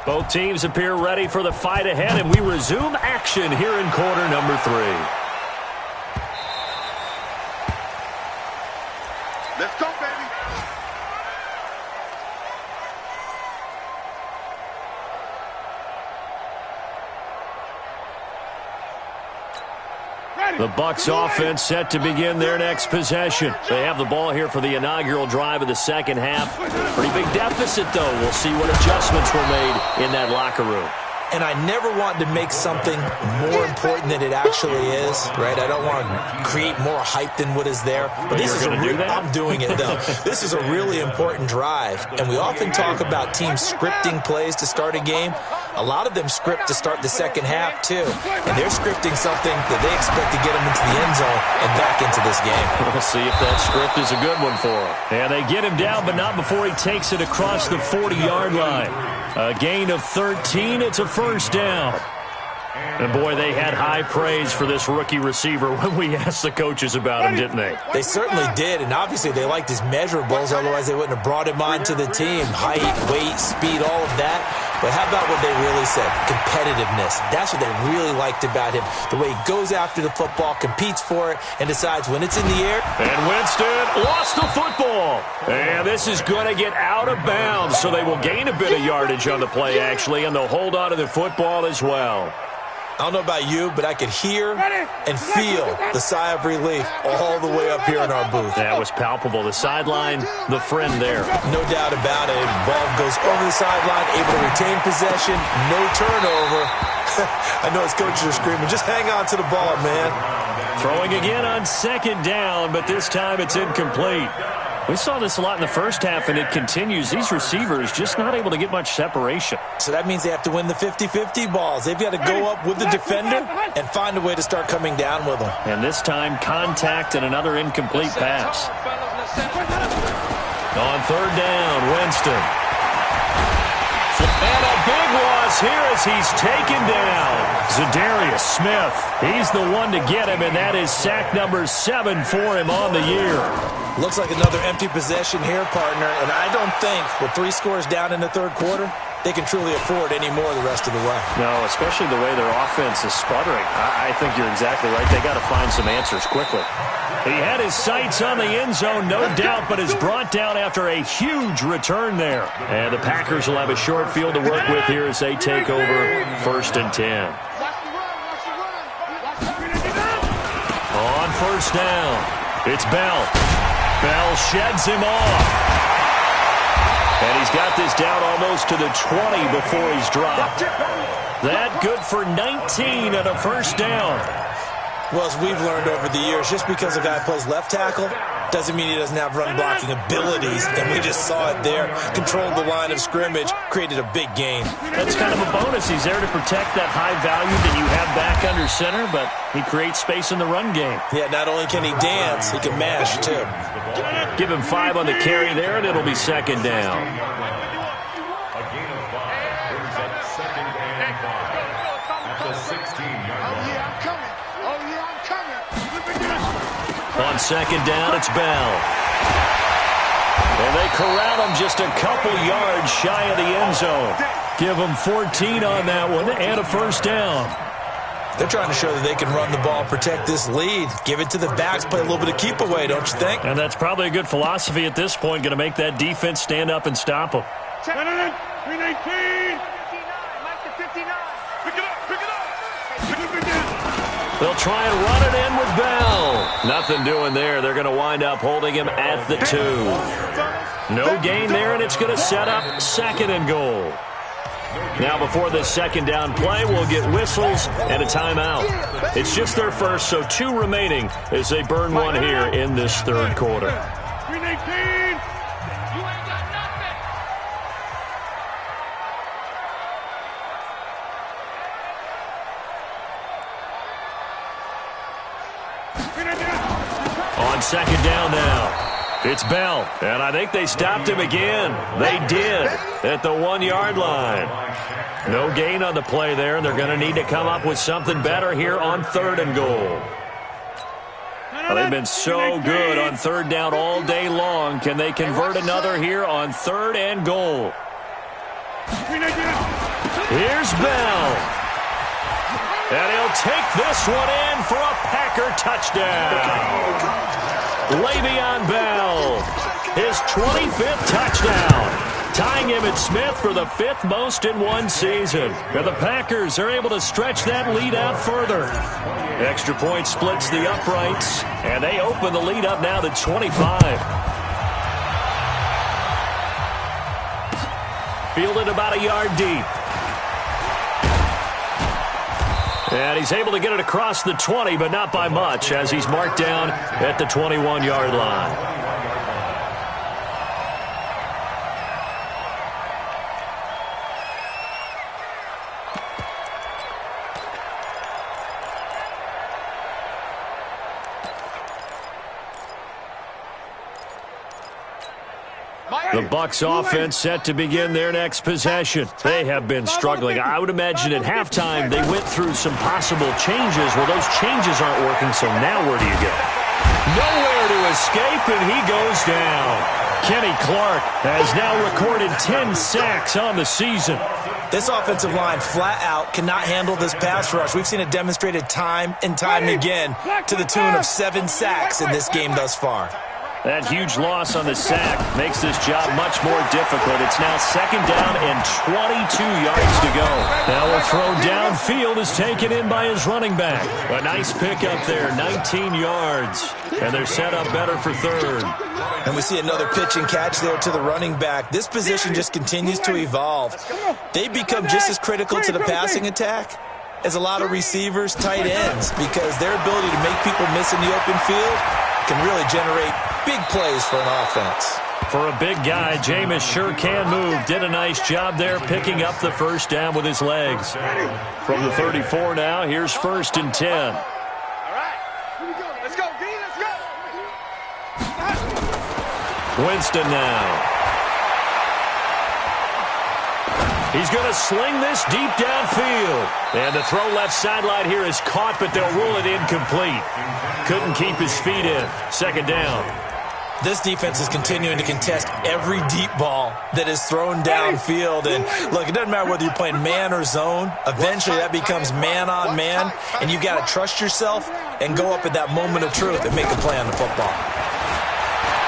Both teams appear ready for the fight ahead, and we resume action here in quarter number 3. Let's go, baby. The Bucs offense set to begin their next possession. They have the ball here for the inaugural drive of the second half. Pretty big deficit, though. We'll see what adjustments were made in that locker room. And I never want to make something more important than it actually is, right? I don't want to create more hype than what is there. But this is I'm doing it, though. This is a really important drive. And we often talk about teams scripting plays to start a game. A lot of them script to start the second half, too. And they're scripting something that they expect to get them into the end zone and back into this game. We'll see if that script is a good one for them. And they get him down, but not before he takes it across the 40-yard line. A gain of 13. It's a first down. And, boy, they had high praise for this rookie receiver when we asked the coaches about him, didn't they? They certainly did, and obviously they liked his measurables. Otherwise, they wouldn't have brought him onto the team. Height, weight, speed, all of that. But how about what they really said? Competitiveness. That's what they really liked about him. The way he goes after the football, competes for it, and decides when it's in the air. And Winston lost the football. And this is going to get out of bounds, so they will gain a bit of yardage on the play, actually, and they'll hold on to the football as well. I don't know about you, but I could hear and feel the sigh of relief all the way up here in our booth. That was palpable. The sideline, the friend there. No doubt about it. Ball goes over the sideline, able to retain possession, no turnover. I know his coaches are screaming, just hang on to the ball, man. Throwing again on second down, but this time it's incomplete. We saw this a lot in the first half, and it continues. These receivers just not able to get much separation. So that means they have to win the 50-50 balls. They've got to go up with the defender and find a way to start coming down with them. And this time, contact and another incomplete pass. On third down, Winston. And a big loss here as he's taken down. Za'Darius Smith. He's the one to get him, and that is sack number 7 for him on the year. Looks like another empty possession here, partner, and I don't think with 3 scores down in the third quarter, they can truly afford any more the rest of the way. No, especially the way their offense is sputtering. I think you're exactly right. They got to find some answers quickly. He had his sights on the end zone, no doubt, but is brought down after a huge return there. And the Packers will have a short field to work with here as they take over 1st and 10. On first down, it's Bell. Bell sheds him off. And he's got this down almost to the 20 before he's dropped. That good for 19 and a first down. Well, as we've learned over the years, just because a guy plays left tackle doesn't mean he doesn't have run-blocking abilities, and we just saw it there. Controlled the line of scrimmage, created a big gain. That's kind of a bonus. He's there to protect that high value that you have back under center, but he creates space in the run game. Yeah, not only can he dance, he can mash, too. Give him 5 on the carry there, and it'll be second down. On second down, it's Bell. And they corral him just a couple yards shy of the end zone. Give him 14 on that one and a first down. They're trying to show that they can run the ball, protect this lead. Give it to the backs, play a little bit of keep away, don't you think? And that's probably a good philosophy at this point, going to make that defense stand up and stop them. 319. They'll try and run it in with Bell. Nothing doing there. They're going to wind up holding him at the 2. No gain there, and it's going to set up 2nd and goal. Now, before this second down play, we'll get whistles and a timeout. It's just their first, so 2 remaining as they burn one here in this third quarter. 319. On second down now. It's Bell, and I think they stopped him again. They did at the 1-yard line. No gain on the play there, and they're going to need to come up with something better here on 3rd and goal. Well, they've been so good on 3rd down all day long. Can they convert another here on 3rd and goal? Here's Bell. And he'll take this one in for a Packer touchdown. Le'Veon Bell, his 25th touchdown, tying Emmitt Smith for the 5th most in one season. And the Packers are able to stretch that lead out further. Extra point splits the uprights, and they open the lead up now to 25. Fielded about a yard deep. And he's able to get it across the 20, but not by much, as he's marked down at the 21-yard line. The Bucs offense set to begin their next possession. They have been struggling. I would imagine at halftime they went through some possible changes. Well, those changes aren't working, so now where do you go? Nowhere to escape, and he goes down. Kenny Clark has now recorded 10 sacks on the season. This offensive line flat out cannot handle this pass rush. We've seen it demonstrated time and time again to the tune of 7 sacks in this game thus far. That huge loss on the sack makes this job much more difficult. It's now 2nd down and 22 yards to go. Now a throw downfield is taken in by his running back. A nice pickup there, 19 yards. And they're set up better for 3rd. And we see another pitch and catch there to the running back. This position just continues to evolve. They become just as critical to the passing attack as a lot of receivers, tight ends, because their ability to make people miss in the open field can really generate big plays for an offense. For a big guy, Jameis sure can move. Did a nice job there picking up the 1st down with his legs. From the 34 now, here's 1st and 10. All right, here we go. Let's go, D, let's go. Winston now. He's going to sling this deep downfield. And the throw left sideline here is caught, but they'll rule it incomplete. Couldn't keep his feet in. 2nd down. This defense is continuing to contest every deep ball that is thrown downfield. And, look, it doesn't matter whether you're playing man or zone. Eventually that becomes man on man, and you've got to trust yourself and go up at that moment of truth and make a play on the football.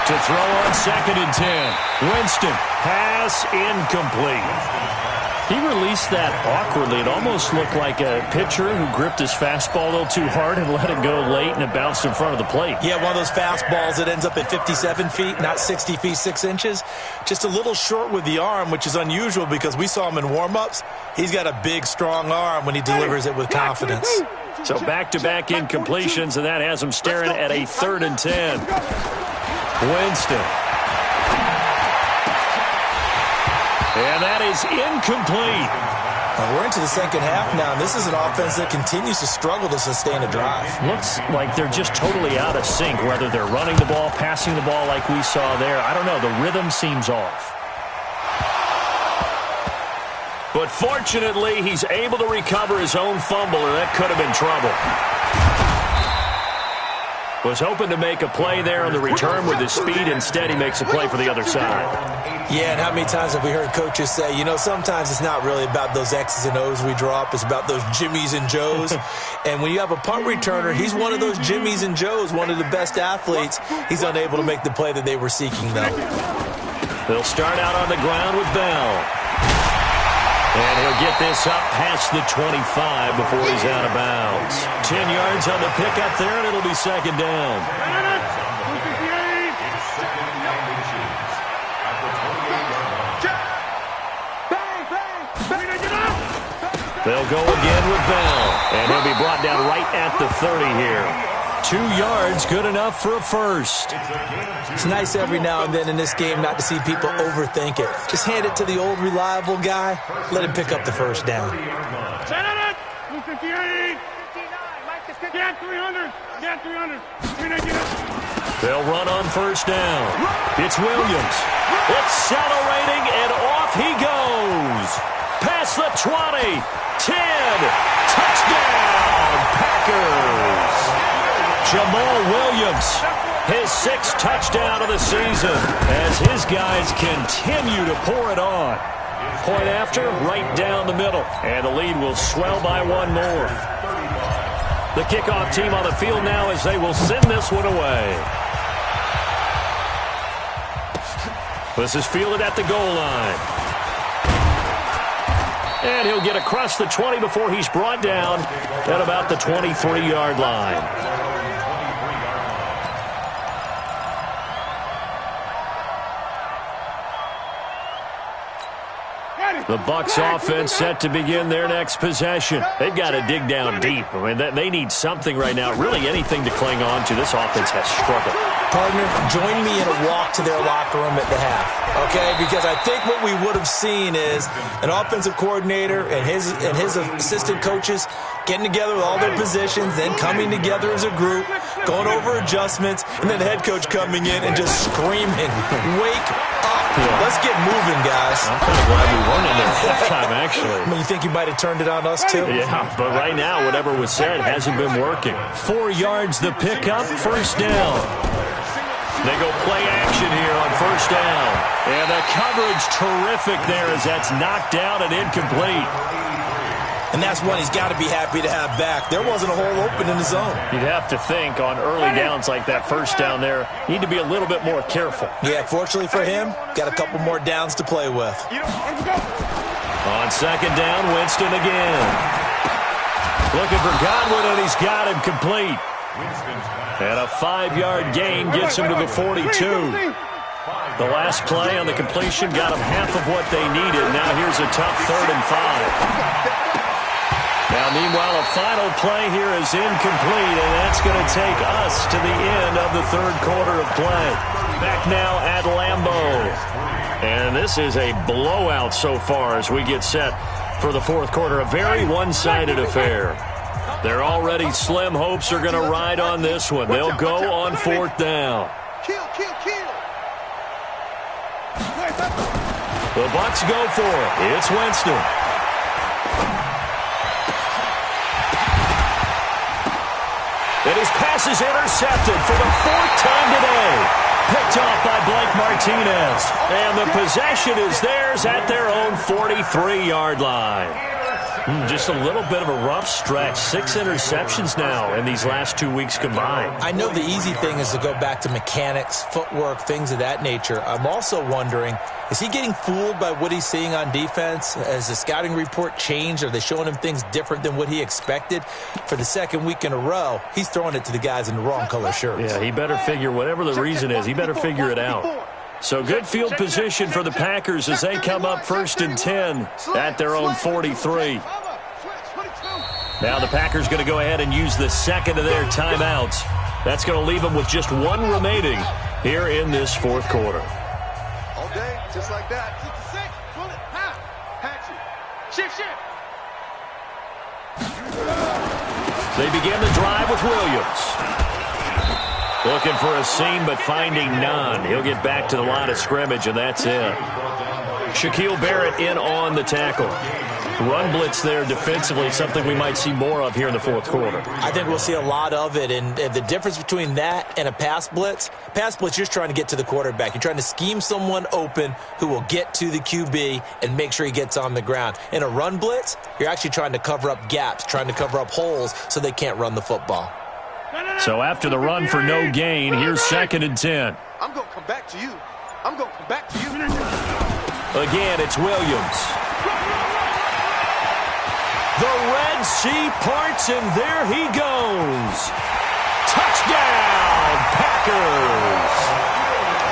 To throw on 2nd and 10. Winston, pass incomplete. He released that awkwardly. It almost looked like a pitcher who gripped his fastball a little too hard and let it go late, and it bounced in front of the plate. Yeah, one of those fastballs that ends up at 57 feet, not 60 feet, 6 inches. Just a little short with the arm, which is unusual because we saw him in warm-ups. He's got a big, strong arm when he delivers it with confidence. So back-to-back incompletions, and that has him staring at a 3rd and 10. Winston. And that is incomplete. We're into the 2nd half now, and this is an offense that continues to struggle to sustain a drive. Looks like they're just totally out of sync, whether they're running the ball, passing the ball like we saw there. I don't know. The rhythm seems off. But fortunately, he's able to recover his own fumble, or that could have been trouble. Was hoping to make a play there on the return with his speed. Instead, he makes a play for the other side. Yeah, and how many times have we heard coaches say, you know, sometimes it's not really about those X's and O's we draw up. It's about those Jimmies and Joes. And when you have a punt returner, he's one of those Jimmies and Joes, one of the best athletes. He's unable to make the play that they were seeking, though. They'll start out on the ground with Bell. And he'll get this up past the 25 before he's out of bounds. 10 yards on the pickup there, and it'll be 2nd down. They'll go again with Bell, and he'll be brought down right at the 30 here. 2 yards, good enough for a 1st. It's nice every now and then in this game not to see people overthink it. Just hand it to the old reliable guy. Let him pick up the 1st down. Set it! 258! Get 300! Get 300! They'll run on 1st down. It's Williams. Accelerating, and off he goes. Past the 20. 10. Touchdown, Packers. Jamal Williams, his 6th touchdown of the season as his guys continue to pour it on. Point after, right down the middle. And the lead will swell by one more. The kickoff team on the field now as they will send this one away. This is fielded at the goal line. And he'll get across the 20 before he's brought down at about the 23-yard line. The Bucs offense set to begin their next possession. They've got to dig down deep. I mean, they need something right now, really anything to cling on to. This offense has struggled. Partner, join me in a walk to their locker room at the half, okay? Because I think what we would have seen is an offensive coordinator and his assistant coaches getting together with all their positions, then coming together as a group, going over adjustments, and then the head coach coming in and just screaming, "Wake up. Let's get moving, guys." I'm kind of glad we weren't in there halftime, actually. I mean, you think you might have turned it on us, too? Yeah, but right now, whatever was said hasn't been working. 4 yards the pickup, first down. They go play action here on first down. And the coverage terrific there as that's knocked down and incomplete. And that's one he's got to be happy to have back. There wasn't a hole open in the zone. You'd have to think on early downs like that first down there, you need to be a little bit more careful. Yeah, fortunately for him, got a couple more downs to play with. On second down, Winston again. Looking for Godwin, and he's got him complete. And a 5-yard gain gets him to the 42. The last play on the completion got them half of what they needed. Now here's a tough 3rd and 5. Now, meanwhile, a final play here is incomplete, and that's going to take us to the end of the 3rd quarter of play. Back now at Lambeau. And this is a blowout so far as we get set for the 4th quarter. A very one-sided affair. Their already slim hopes are going to ride on this one. They'll go on 4th down. The Bucs go for it. It's Winston. And his pass is intercepted for the 4th time today. Picked off by Blake Martinez. And the possession is theirs at their own 43-yard line. Just a little bit of a rough stretch. 6 interceptions now in these last 2 weeks combined. I know the easy thing is to go back to mechanics, footwork, things of that nature. I'm also wondering, is he getting fooled by what he's seeing on defense? Has the scouting report changed? Are they showing him things different than what he expected? For the 2nd week in a row, he's throwing it to the guys in the wrong color shirts. Yeah, he better figure, whatever the reason is, he better figure it out. So good field position for the Packers as they come up 1st and 10 at their own 43. Now the Packers going to go ahead and use the 2nd of their timeouts. That's going to leave them with just 1 remaining here in this 4th quarter. All day, just like that. 66, pull it, half, patch it. Shift. They begin the drive with Williams. Looking for a seam, but finding none. He'll get back to the line of scrimmage, and that's it. Shaquille Barrett in on the tackle. Run blitz there defensively, something we might see more of here in the 4th quarter. I think we'll see a lot of it, and the difference between that and a pass blitz, you're just trying to get to the quarterback. You're trying to scheme someone open who will get to the QB and make sure he gets on the ground. In a run blitz, you're actually trying to cover up gaps, trying to cover up holes so they can't run the football. So after the run for no gain, here's 2nd and 10. I'm going to come back to you. I'm going to come back to you. Again, it's Williams. The Red Sea parts, and there he goes. Touchdown, Packers.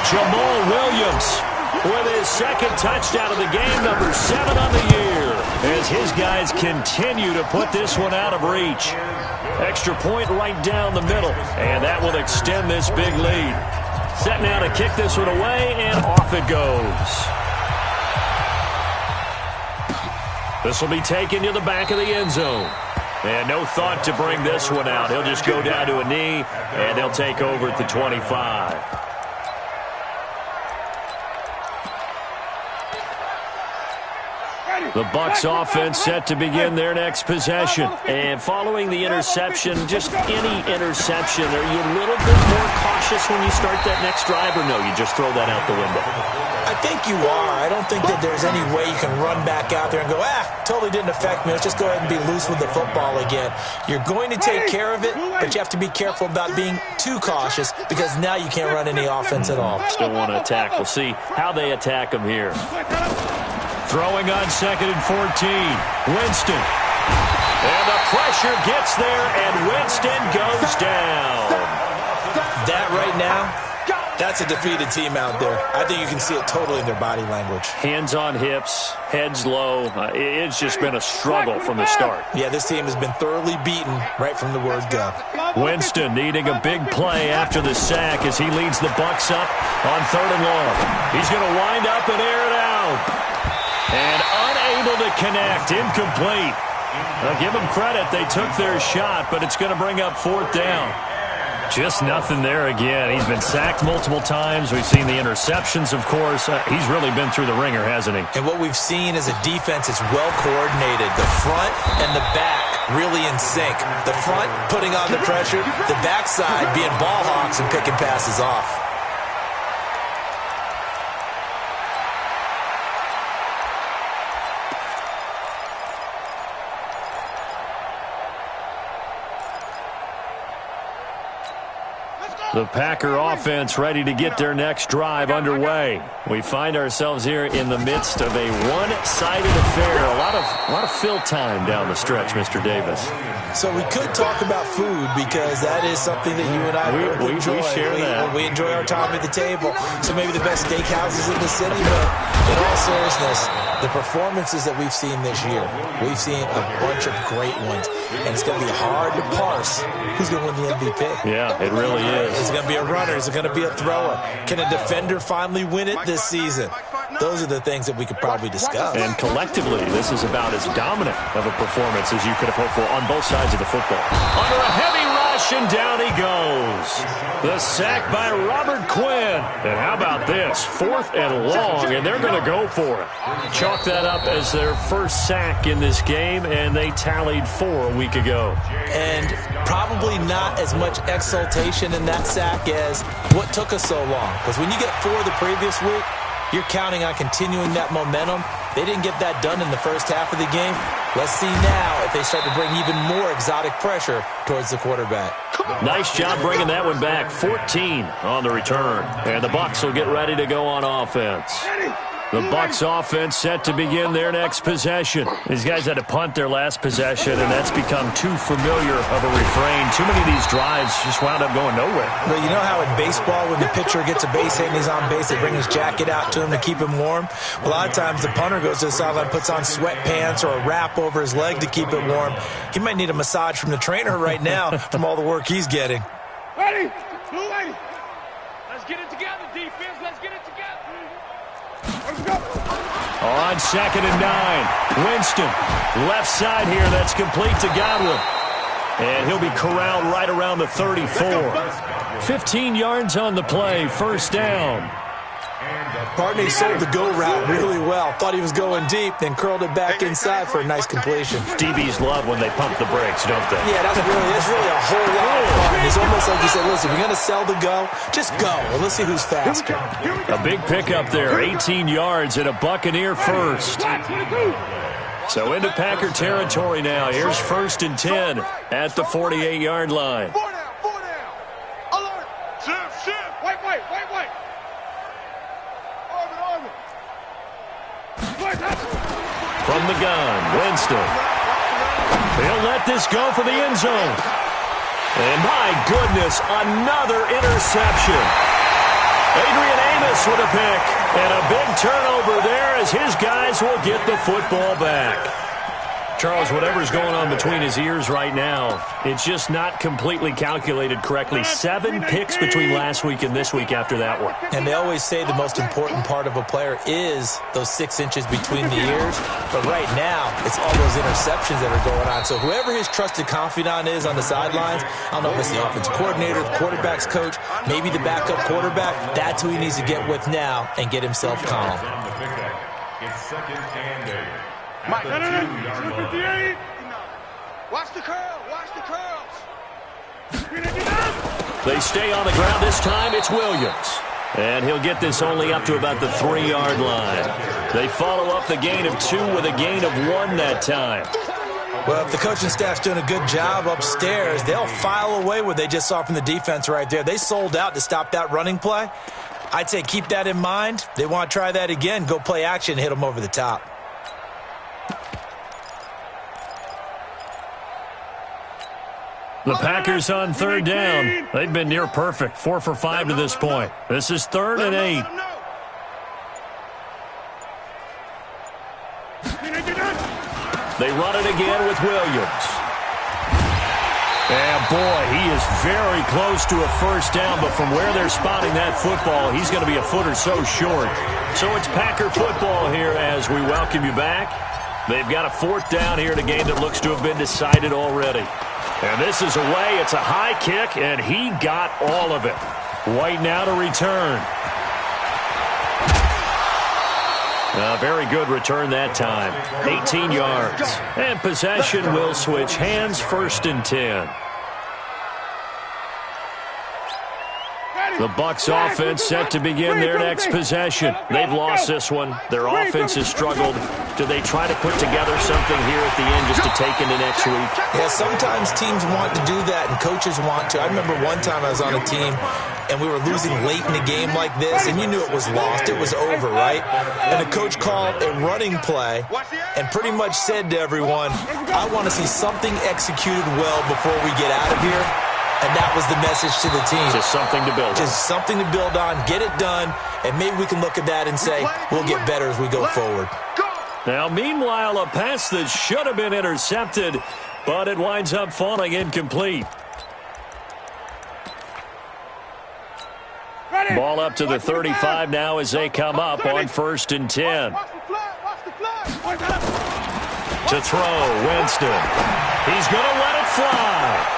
Jamal Williams with his 2nd touchdown of the game, number 7 on the year, as his guys continue to put this one out of reach. Extra point right down the middle, and that will extend this big lead. Set now to kick this one away, and off it goes. This will be taken to the back of the end zone. And no thought to bring this one out. He'll just go down to a knee, and they'll take over at the 25. The Bucs offense set to begin their next possession. And following the interception, just any interception, are you a little bit more cautious when you start that next drive, or no, you just throw that out the window? I think you are. I don't think that there's any way you can run back out there and go, totally didn't affect me. Let's just go ahead and be loose with the football again. You're going to take care of it, but you have to be careful about being too cautious because now you can't run any offense at all. Still want to attack. We'll see how they attack them here. Throwing on 2nd and 14. Winston. And the pressure gets there, and Winston goes down. That right now, that's a defeated team out there. I think you can see it totally in their body language. Hands on hips, heads low. It's just been a struggle from the start. Yeah, this team has been thoroughly beaten right from the word go. Winston needing a big play after the sack as he leads the Bucs up on 3rd and long. He's going to wind up and air it out. And unable to connect, incomplete. I'll give them credit. They took their shot, but it's going to bring up 4th down. Just nothing there again. He's been sacked multiple times. We've seen the interceptions, of course. He's really been through the ringer, hasn't he? And what we've seen is a defense that's well coordinated. The front and the back really in sync. The front putting on the pressure, the backside being ball hawks and picking passes off. The Packer offense ready to get their next drive underway. We find ourselves here in the midst of a one-sided affair. A lot of fill time down the stretch, Mr. Davis. So we could talk about food because that is something that you and I enjoy. We share that. We enjoy our time at the table. So maybe the best steakhouses in the city, but in all seriousness, the performances that we've seen this year, we've seen a bunch of great ones. And it's going to be hard to parse who's going to win the MVP. Yeah, it really is. Is it going to be a runner? Is it going to be a thrower? Can a defender finally win it this season? Those are the things that we could probably discuss. And collectively, this is about as dominant of a performance as you could have hoped for on both sides of the football. Under a heavy rush, and down he goes. The sack by Robert Quinn. And how about this? 4th and long, and they're going to go for it. Chalk that up as their first sack in this game, and they tallied 4 a week ago. And probably not as much exultation in that sack as what took us so long. Because when you get 4 the previous week, you're counting on continuing that momentum. They didn't get that done in the first half of the game. Let's see now if they start to bring even more exotic pressure towards the quarterback. Nice job bringing that one back. 14 on the return. And the Bucs will get ready to go on offense. The Bucs offense set to begin their next possession. These guys had to punt their last possession, and that's become too familiar of a refrain. Too many of these drives just wound up going nowhere. But you know how in baseball, when the pitcher gets a base hit and he's on base, they bring his jacket out to him to keep him warm? A lot of times the punter goes to the sideline, puts on sweatpants or a wrap over his leg to keep it warm. He might need a massage from the trainer right now from all the work he's getting. Ready? Ready? Let's get it together, defense. Let's get it together. Let's go. On 2nd and 9, Winston, left side here, that's complete to Godwin. And he'll be corralled right around the 34. 15 yards on the play, 1st down. Barney sold the go route really well. Thought he was going deep, then curled it back inside for a nice completion. DBs love when they pump the brakes, don't they? Yeah, that's really a whole lot of fun. It's almost like you said, listen, if you're going to sell the go, just go. Well, let's see who's faster. A big pickup there, 18 yards and a Buccaneer first. So into Packer territory now. Here's 1st and 10 at the 48-yard line. 4 down. Alert. Shift. Wait. From the gun, Winston. He'll let this go for the end zone. And my goodness, another interception. Adrian Amos with a pick. And a big turnover there as his guys will get the football back. Charles, whatever's going on between his ears right now, it's just not completely calculated correctly. 7 picks between last week and this week after that one. And they always say the most important part of a player is those 6 inches between the ears. But right now, it's all those interceptions that are going on. So whoever his trusted confidant is on the sidelines, I don't know if it's the offensive coordinator, the quarterback's coach, maybe the backup quarterback, that's who he needs to get with now and get himself calm. It's 2nd and 8. Mike, 258. Watch the curl. Watch the curls. They stay on the ground this time. It's Williams. And he'll get this only up to about the 3-yard line. They follow up the gain of 2 with a gain of 1 that time. Well, if the coaching staff's doing a good job upstairs, they'll file away what they just saw from the defense right there. They sold out to stop that running play. I'd say keep that in mind. They want to try that again. Go play action, hit them over the top. The Packers on 3rd down. They've been near perfect, 4 for 5 to this point. This is 3rd and 8. They run it again with Williams. And boy, he is very close to a first down, but from where they're spotting that football, he's going to be a foot or so short. So it's Packer football here as we welcome you back. They've got a 4th down here in a game that looks to have been decided already. And this is away. It's a high kick, and he got all of it. White now to return. A very good return that time. 18 yards. And possession will switch hands, 1st and 10. The Bucs offense set to begin their next possession. They've lost this one. Their offense has struggled. Do they try to put together something here at the end just to take into next week? Yeah, sometimes teams want to do that and coaches want to. I remember one time I was on a team and we were losing late in a game like this, and you knew it was lost. It was over, right? And the coach called a running play and pretty much said to everyone, I want to see something executed well before we get out of here. And that was the message to the team. Just something to build on. Just something to build on, get it done, and maybe we can look at that and say, we'll get better as we go forward. Now, meanwhile, a pass that should have been intercepted, but it winds up falling incomplete. Ball up to the 35 now as they come up on 1st and 10. To throw, Winston. He's going to let it fly.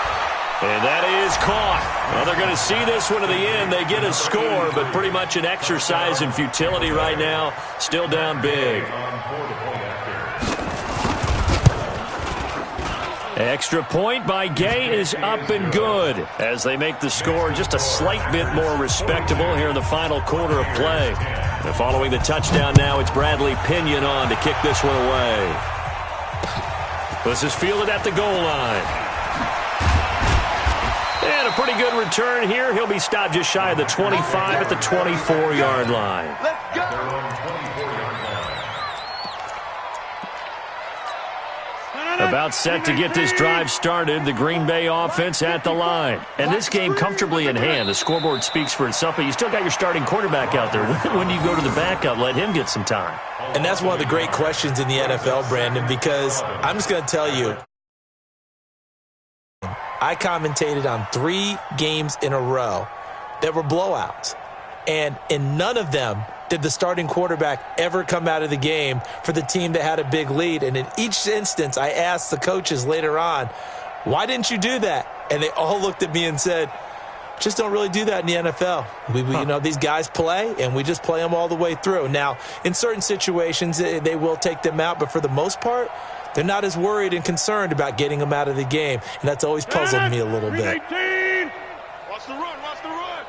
And that is caught. Well, they're going to see this one to the end. They get a score, but pretty much an exercise in futility right now. Still down big. Extra point by Gay is up and good as they make the score just a slight bit more respectable here in the final quarter of play. And following the touchdown now, it's Bradley Pinion on to kick this one away. This is fielded at the goal line. And a pretty good return here. He'll be stopped just shy of the 25 at the 24-yard line. Let's go. About set to get this drive started. The Green Bay offense at the line. And this game comfortably in hand. The scoreboard speaks for itself, but you still got your starting quarterback out there. When do you go to the backup? Let him get some time. And that's one of the great questions in the NFL, Brandon, because I'm just going to tell you, I commentated on 3 games in a row that were blowouts. And in none of them did the starting quarterback ever come out of the game for the team that had a big lead. And in each instance, I asked the coaches later on, why didn't you do that? And they all looked at me and said, just don't really do that in the NFL. You know, these guys play, and we just play them all the way through. Now, in certain situations, they will take them out, but for the most part, they're not as worried and concerned about getting them out of the game. And that's always puzzled me a little bit. Watch the run, watch the run.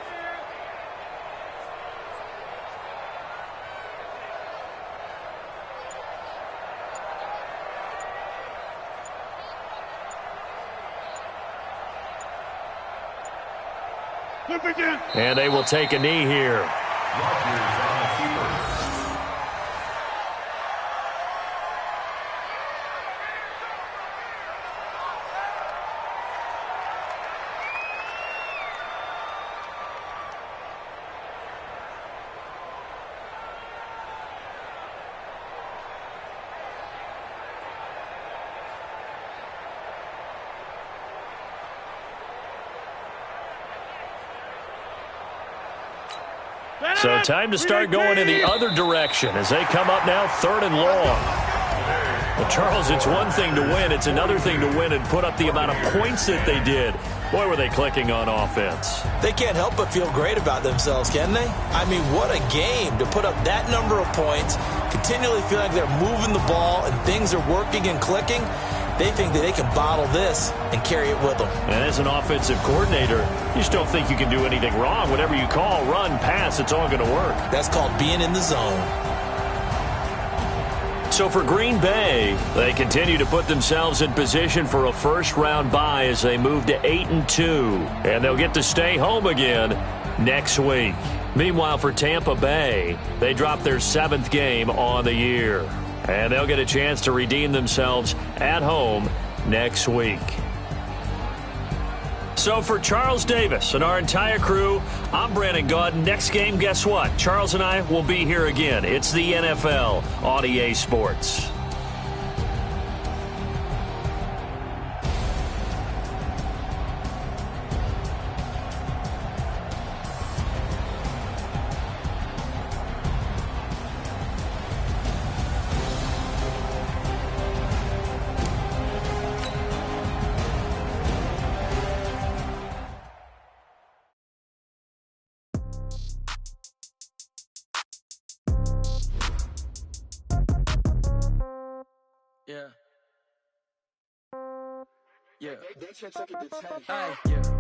And they will take a knee here. So time to start going in the other direction as they come up now 3rd and long. Well, Charles, it's one thing to win. It's another thing to win and put up the amount of points that they did. Boy, were they clicking on offense. They can't help but feel great about themselves, can they? I mean, what a game to put up that number of points, continually feel like they're moving the ball and things are working and clicking. They think that they can bottle this and carry it with them. And as an offensive coordinator, you just don't think you can do anything wrong. Whatever you call, run, pass, it's all going to work. That's called being in the zone. So for Green Bay, they continue to put themselves in position for a first-round bye as they move to 8-2. And they'll get to stay home again next week. Meanwhile, for Tampa Bay, they drop their 7th game on the year. And they'll get a chance to redeem themselves at home next week. So for Charles Davis and our entire crew, I'm Brandon Gaud. Next game, guess what? Charles and I will be here again. It's the NFL on EA Sports.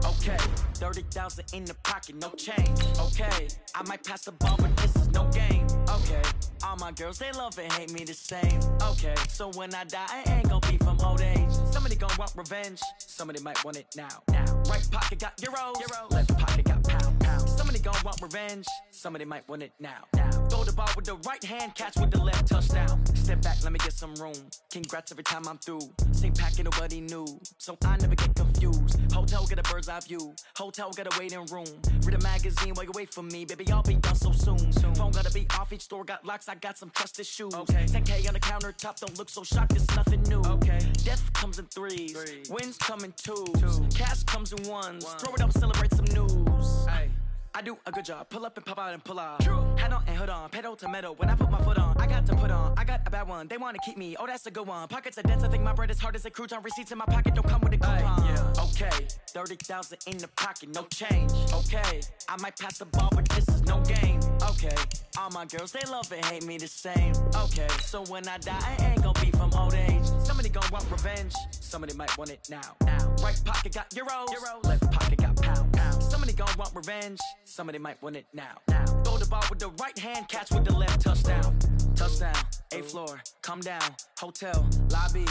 Okay, 30,000 in the pocket, no change. Okay, I might pass the ball, but this is no game. Okay, all my girls, they love and hate me the same. Okay, so when I die, I ain't gonna be from old age. Somebody gonna want revenge, somebody might want it now. Right pocket got euros, left pocket got pound. Somebody gonna want revenge, somebody might want it now. Throw the ball with the right hand, catch with the left, touchdown. Step back, let me get some room. Congrats every time I'm through. Same packet, nobody knew, so I never get confused. Hotel get a bird's eye view. Hotel get a waiting room. Read a magazine while you wait for me. Baby, I'll be done so soon. Phone gotta be off, each store got locks. I got some trusted shoes. 10K on the countertop, don't look so shocked, it's nothing new. Death comes in threes. Wins come in twos. Cash comes in ones. Throw it up, celebrate some news. I do a good job. Pull up and pop out and pull out. Head on and hood on. Pedal to metal. When I put my foot on, I got to put on. I got a bad one. They want to keep me. Oh, that's a good one. Pockets are dense. I think my bread is hard as a crouton. Receipts in my pocket don't come with a coupon. Okay, 30,000 in the pocket, no change. Okay, I might pass the ball, but this is no game. Okay, all my girls, they love and hate me the same. Okay, so when I die, I ain't gonna be from old age. Somebody gonna want revenge. Somebody might want it now. Right pocket got euros. Left pocket got pound. Somebody gonna want revenge. Somebody might want it now. Throw the ball with the right hand, catch with the left, touchdown. Touchdown, 8th floor, come down, hotel, lobby.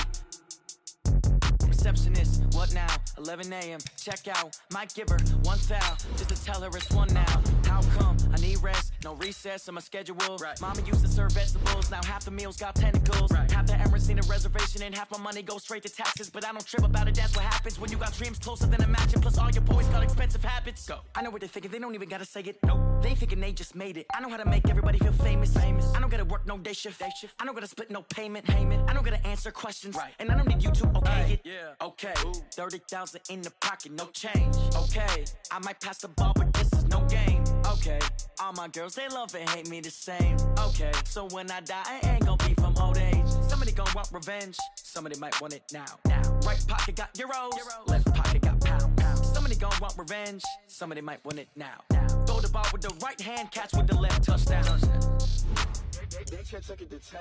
Receptionist, what now? 11 a.m., check out. Might give her one foul, just to tell her it's one now. How come? I need rest, no recess in my schedule. Mama used to serve vegetables, now half the meals got tentacles. Half the Emirates need a reservation and half my money goes straight to taxes. But I don't trip about it, that's what happens when you got dreams closer than a matching. Plus all your boys got expensive habits. Go. I know what they're thinking, they don't even gotta say it. Nope. They thinking they just made it. I know how to make everybody feel famous. I don't gotta work no day shift. I don't gotta split no payment. I don't gotta answer questions. And I don't need you to okay it. Okay, 30,000 in the pocket, no change. Okay, I might pass the ball, but this is no game. Okay, all my girls, they love and hate me the same. Okay, so when I die, I ain't gonna be from old age. Somebody gonna want revenge, somebody might want it now. Right pocket got euros, left pocket got pound. Somebody gonna want revenge, somebody might want it now. Throw the ball with the right hand, catch with the left, touchdown. They can't take it to 10.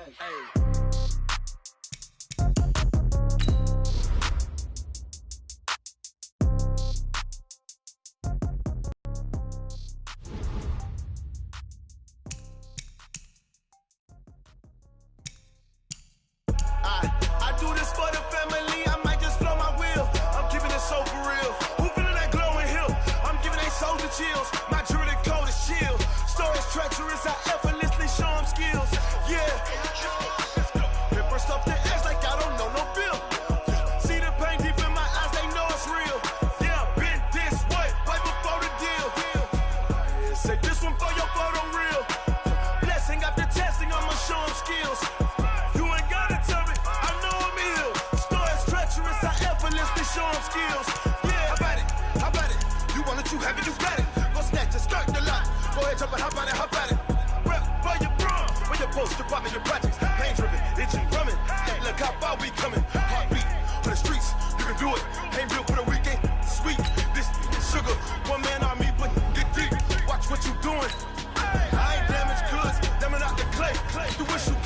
I do this for the family, I might just blow my wheel. I'm keeping it so for real. Who feeling that glowing hill? I'm giving they soldier chills. My jewelry coat is chill. Stories treacherous, I effortlessly show them skills. Yeah. Pepper stuff the edge like I don't know no bill. See the pain deep in my eyes, they know it's real. Yeah, been this way, right before the deal. Say this one for your photo reel. Blessing after testing, I'ma show them skills. Show them skills. Yeah, how about it? You want it, you have it, you got it. Go snatch it, skirt the lot. Go ahead, jump it, hop on it. Rep for your bro. Where your post, department, your projects. Pain driven, itching, drumming. Hey, look how far we coming. Heartbeat for the streets, you can do it. Ain't built for the weekend. Sweet, the whistle.